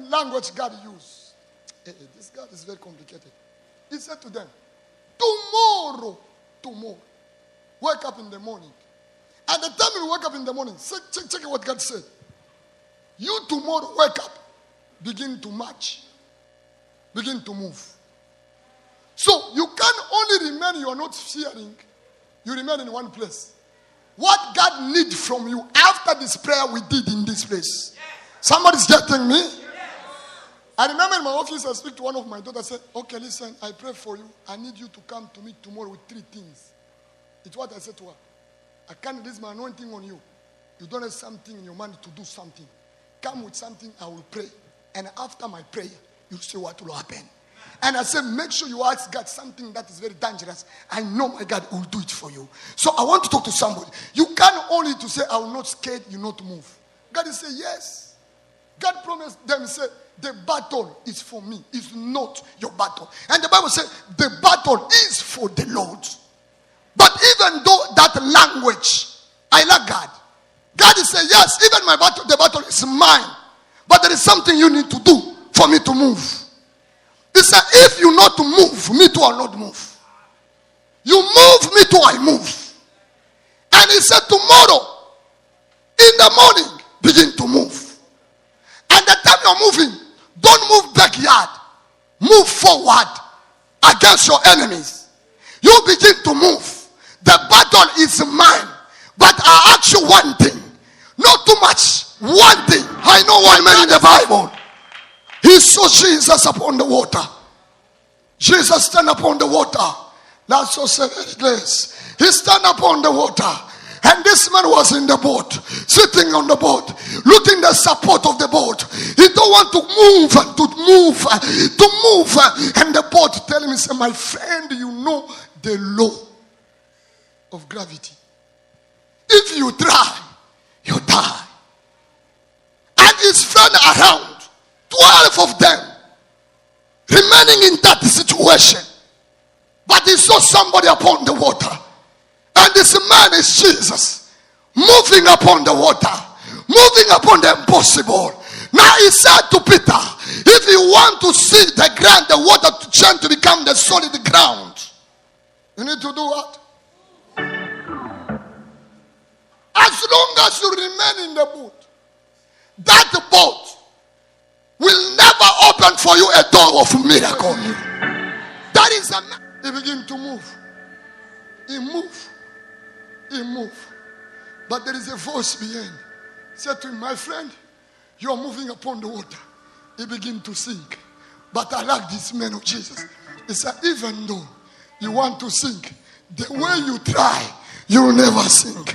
Language God used. This God is very complicated. He said to them, tomorrow, wake up in the morning. At the time you wake up in the morning, check what God said. You tomorrow wake up, begin to march, begin to move. So you can only remain, you are not fearing, you remain in one place. What God needs from you after this prayer we did in this place. Somebody's getting me? I remember in my office, I speak to one of my daughters, I said, okay, listen, I pray for you. I need you to come to me tomorrow with 3 things. It's what I said to her. I can't release my anointing on you. You don't have something in your mind to do something. Come with something, I will pray. And after my prayer, you'll see what will happen. And I said, make sure you ask God something that is very dangerous. I know my God will do it for you. So I want to talk to somebody. You can't only to say, I will not scared, you not move. God is saying, yes. God promised them, say, the battle is for me. It's not your battle. And the Bible says, the battle is for the Lord. But even though that language, I like God. God is saying, yes, even my battle, the battle is mine. But there is something you need to do for me to move. He said, if you not move, me too will not move. You move, me too I move. And he said, tomorrow, in the morning, begin to move. And the time you're moving, don't move backyard. Move forward against your enemies. You begin to move. The battle is mine. But I ask you one thing. Not too much. One thing. I know one man in the Bible. He saw Jesus upon the water. Jesus stand upon the water. That's so said this. He stand upon the water. And this man was in the boat, sitting on the boat, looking the support of the boat. He don't want to move. And the boat telling me, say, my friend, you know the law of gravity. If you try, you die. And his friend around, 12 of them, remaining in that situation. But he saw somebody upon the water. And this man is Jesus, moving upon the water, moving upon the impossible. Now he said to Peter, if you want to see the ground, the water to change to become the solid ground, you need to do what? As long as you remain in the boat, that boat will never open for you a door of miracle. That is a man. He began to move. He moved. He moved. But there is a voice behind. He said to him, my friend, you are moving upon the water. He began to sink. But I like this man of Jesus. He said, even though you want to sink, the way you try, you will never sink.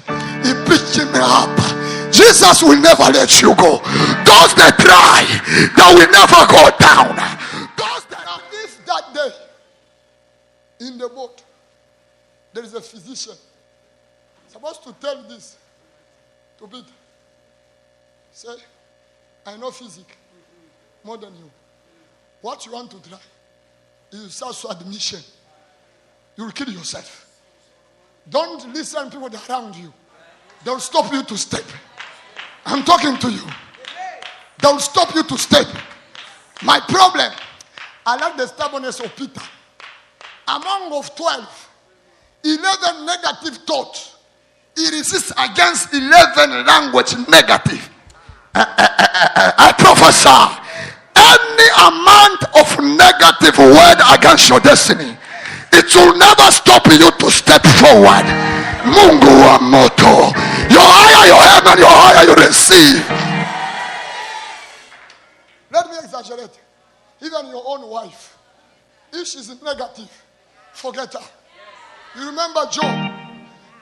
He picked him up. Jesus will never let you go. Those that try, they will never go down. Those that if that day in the boat, there is a physician supposed to tell this to Peter. Say, I know physics more than you. What you want to try is self-admission. You will kill yourself. Don't listen to people around you. They'll stop you to step. I'm talking to you. They'll stop you to step. My problem, I like the stubbornness of Peter. Among of 12, 11 negative thoughts. He resists against 11 language negative. I prophesy. Any amount of negative word against your destiny, it will never stop you to step forward. Mungu wa moto. Your higher your heaven, your higher you receive. Let me exaggerate. Even your own wife, if she's negative, forget her. You remember Job?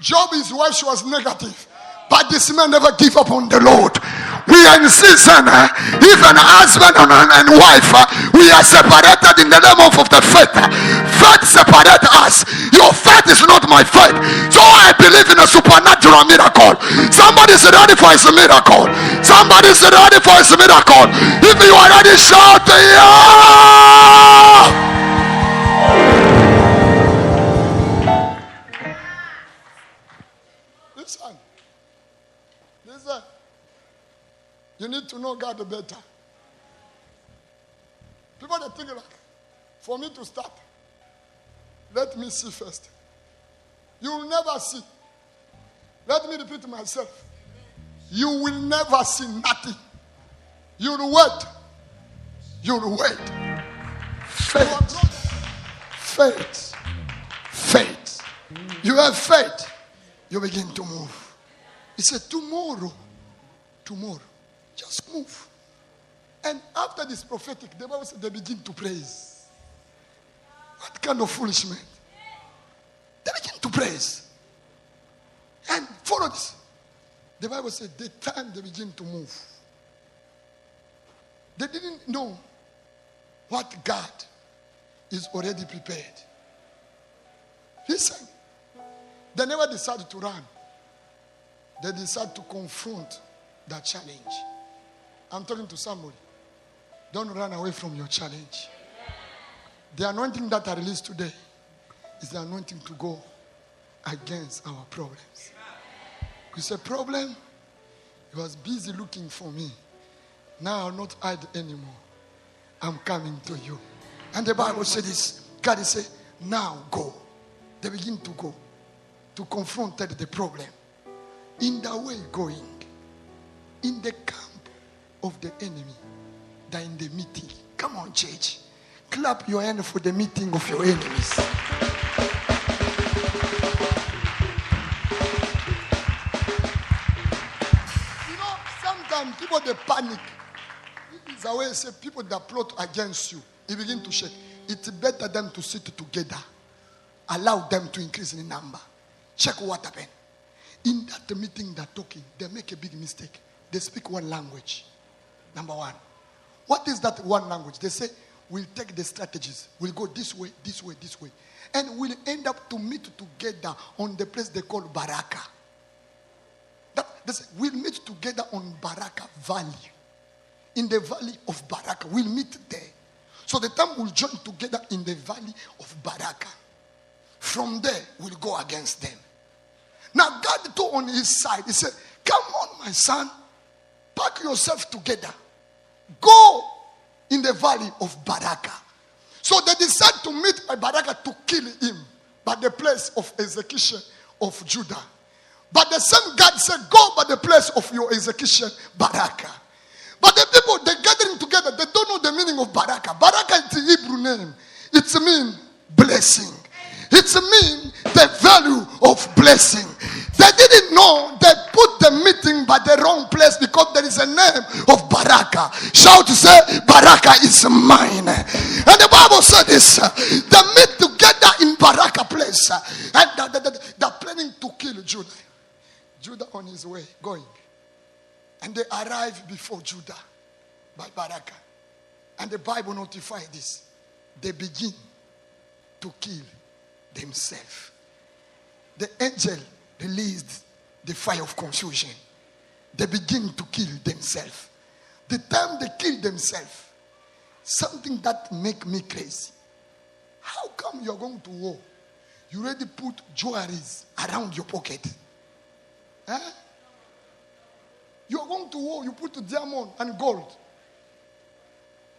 Job, his wife, she was negative. But this man never give up on the Lord. We are in season, even husband and wife, we are separated in the name of the faith. Faith separates us. Your faith is not my faith. So I believe in a supernatural miracle. Somebody's ready for his miracle. Somebody's ready for his miracle. If you are ready, shout, yeah! Listen. You need to know God better. People they think like, for me to start, let me see first. You will never see. Let me repeat myself. You will never see nothing. You will wait. You will wait. Faith. Faith. Faith. You have faith. You begin to move. He said, tomorrow. Just move. And after this prophetic, the Bible said they begin to praise. What kind of foolish men? They begin to praise. And follow this. The Bible said the time they begin to move. They didn't know what God is already prepared. Listen. They never decided to run. They decided to confront that challenge. I'm talking to somebody. Don't run away from your challenge. The anointing that I released today is the anointing to go against our problems. You say, problem? You was busy looking for me. Now I'll not hide anymore. I'm coming to you. And the Bible said this. God said, now go. They begin to go to confront the problem. In the way going, in the camp of the enemy, than in the meeting. Come on, church. Clap your hand for the meeting of your enemies. You know, sometimes people they panic. It's a way to say people that plot against you, you begin to shake. It's better them to sit together. Allow them to increase in number. Check what happened. In that meeting they're talking, they make a big mistake. They speak one language. Number one. What is that one language? They say, we'll take the strategies. We'll go this way, this way, this way. And we'll end up to meet together on the place they call Baraka. They say, we'll meet together on Baraka Valley. In the valley of Baraka. We'll meet there. So the time we'll join together in the valley of Baraka. From there, we'll go against them. Now, God told on his side, he said, come on, my son. Pack yourself together. Go in the valley of Baraka. So they decided to meet by Baraka to kill him by the place of execution of Judah. But the same God said, go by the place of your execution, Baraka. But the people, they're gathering together. They don't know the meaning of Baraka. Baraka is the Hebrew name. It means blessing. It means the value of blessing. They didn't know they put the meeting by the wrong place because there is a name of Baraka. Shout to say, Baraka is mine. And the Bible said this. They meet together in Baraka place. And they're planning to kill Judah. Judah on his way, going. And they arrive before Judah by Baraka. And the Bible notified this. They begin to kill themselves. The angel released the fire of confusion. They begin to kill themselves. The time they kill themselves, something that make me crazy. How come you're going to war? You already put jewelries around your pocket. Huh? You're going to war, you put diamond and gold.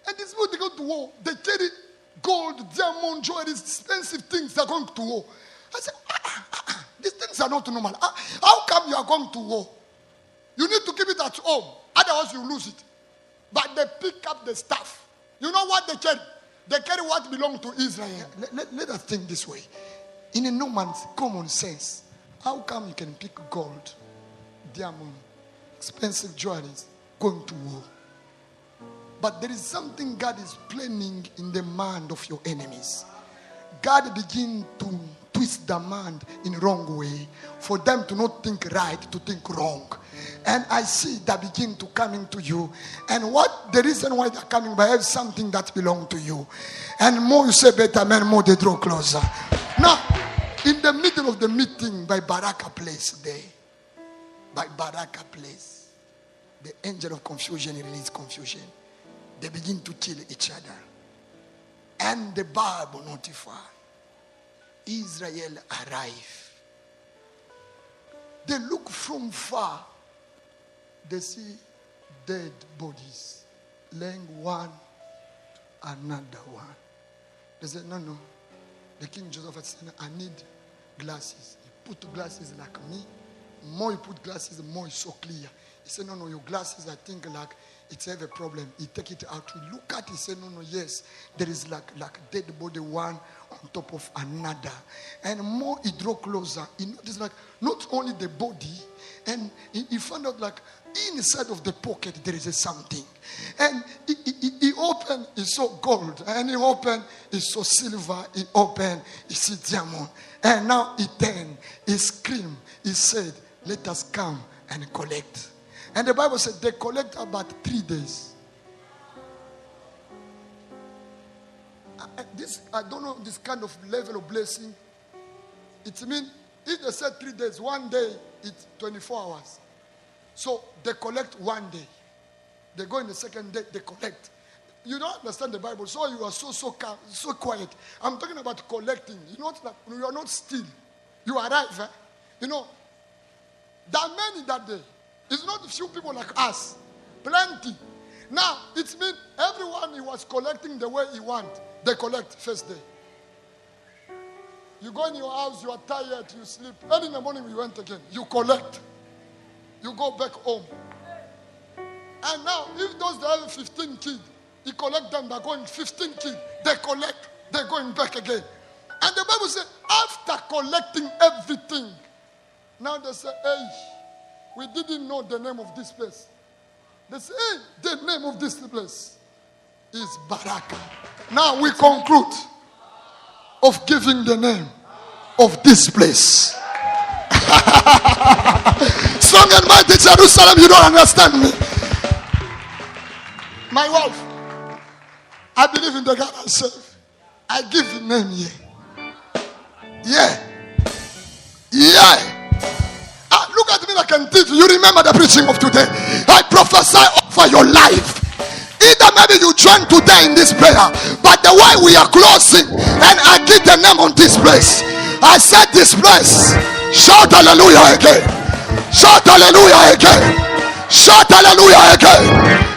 And these people, they go to war, they carry gold, diamond, jewelry, expensive things. They're going to war. I said, these things are not normal. How come you are going to war? You need to keep it at home. Otherwise you lose it. But they pick up the stuff. You know what they carry? They carry what belongs to Israel. Let us think this way. In a normal common sense, how come you can pick gold, diamond, expensive jewelries, going to war? But there is something God is planning in the mind of your enemies. God begin to twist the mind in wrong way for them to not think right, to think wrong. And I see that begin to coming to you. And what the reason why they're coming by have something that belongs to you. And more you say better, man, more they draw closer. Now, in the middle of the meeting by Baraka place there, by Baraka place, the angel of confusion release confusion. They begin to kill each other. And the Bible notify. Israel arrive. They look from far. They see dead bodies laying one to another one. They say, no. The King Joseph said, I need glasses. He put glasses like me. More you put glasses, the more it's so clear. He said, no, your glasses, I think like it's have a problem. He take it out. We look at it, he said, no, yes. There is like dead body one on top of another. And more he draw closer. He noticed like not only the body, and he found out like inside of the pocket there is something. And he opened, he saw gold. And he opened, he saw silver. He opened, he see diamond. And now he turned, he screamed, he said, let us come and collect. And the Bible said they collect about 3 days. I don't know this kind of level of blessing. It means if they said 3 days, 1 day it's 24 hours. So they collect 1 day. They go in the second day, they collect. You don't understand the Bible, so you are so quiet. I'm talking about collecting. You are not still. You arrive. You know, there are many that day. It's not a few people like us. Plenty. Now, it means everyone he was collecting the way he want. They collect first day. You go in your house, you are tired, you sleep. Early in the morning, we went again. You collect. You go back home. And now, if those that have 15 kids, you collect them, they're going 15 kids. They collect, they're going back again. And the Bible says, after collecting everything, now they say, hey, we didn't know the name of this place. They say, hey, the name of this place is Baraka. Now we conclude of giving the name of this place. Strong and mighty Jerusalem, you don't understand me. My wife, I believe in the God I serve. I give the name here. Yeah. Look at me like a thief. You remember the preaching of today. I prophesy over your life. Either maybe you join today in this prayer, but the way we are closing, and I give the name on this place. I said this place. Shout hallelujah again. Shout hallelujah again. Shout hallelujah again.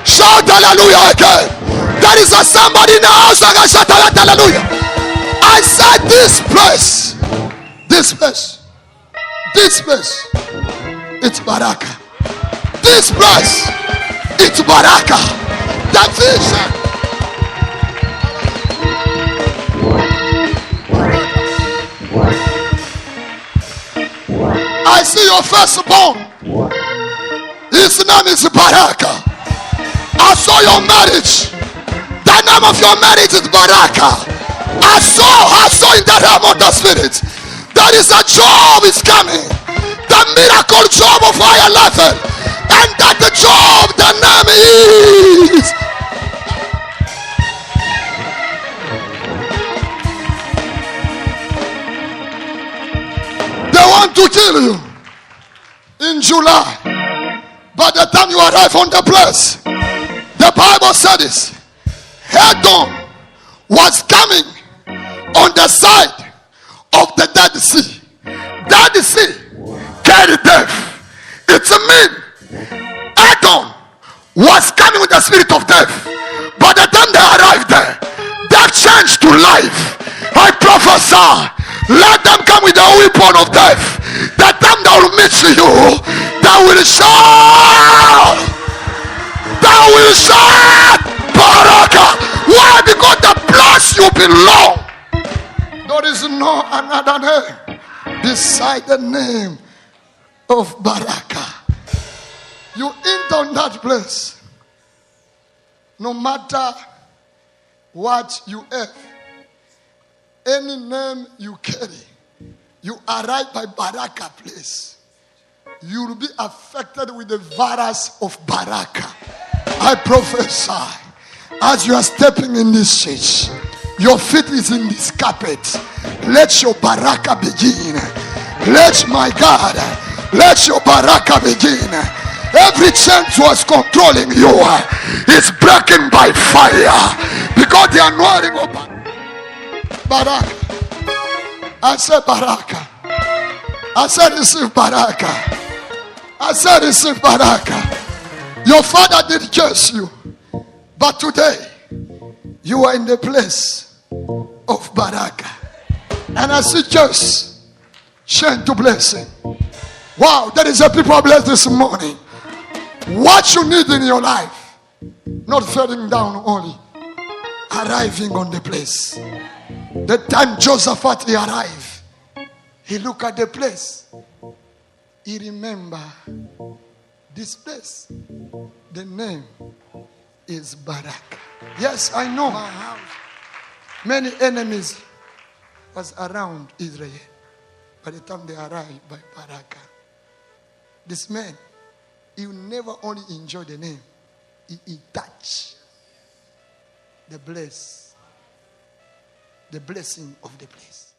Shout hallelujah again. There is somebody in the house that can shout hallelujah. I said this place. This place. This place. It's Baraka. This place. It's Baraka. The vision. I see your firstborn. His name is Baraka. I saw your marriage. The name of your marriage is Baraka. I saw in the realm of the spirit. There is a job is coming. The miracle job of higher level. And that the job, the name is. They want to kill you in July. By the time you arrive on the place, the Bible said this. Edom was coming on the side of the Dead Sea. Dead Sea carried death. It's a mean Edom was coming with the spirit of death. By the time they arrived there, death changed to life. I prophesy, let them come with the weapon of death. The time they will meet you, they will shout. belong. There is no another name beside the name of Baraka. You enter on that place, no matter what you have, any name you carry, you arrive by Baraka place, you will be affected with the virus of Baraka. I prophesy, as you are stepping in this church, your feet is in this carpet. Let your Baraka begin. Let my God, let your Baraka begin. Every chain was controlling you is breaking by fire, because the anointing of Baraka. I said Baraka. I said receive Baraka. I said receive Baraka. Your father did curse you, but today you are in the place of Baraka. And I see curse change to blessing. Wow, there is a people blessed this morning. What you need in your life, not falling down only, arriving on the place. The time Josephat he arrived, he looked at the place. He remember this place. The name is Baraka. Yes, I know. My house. Many enemies was around Israel by the time they arrived by Baraka. This man, he will never only enjoy the name, he touch the blessing of the place.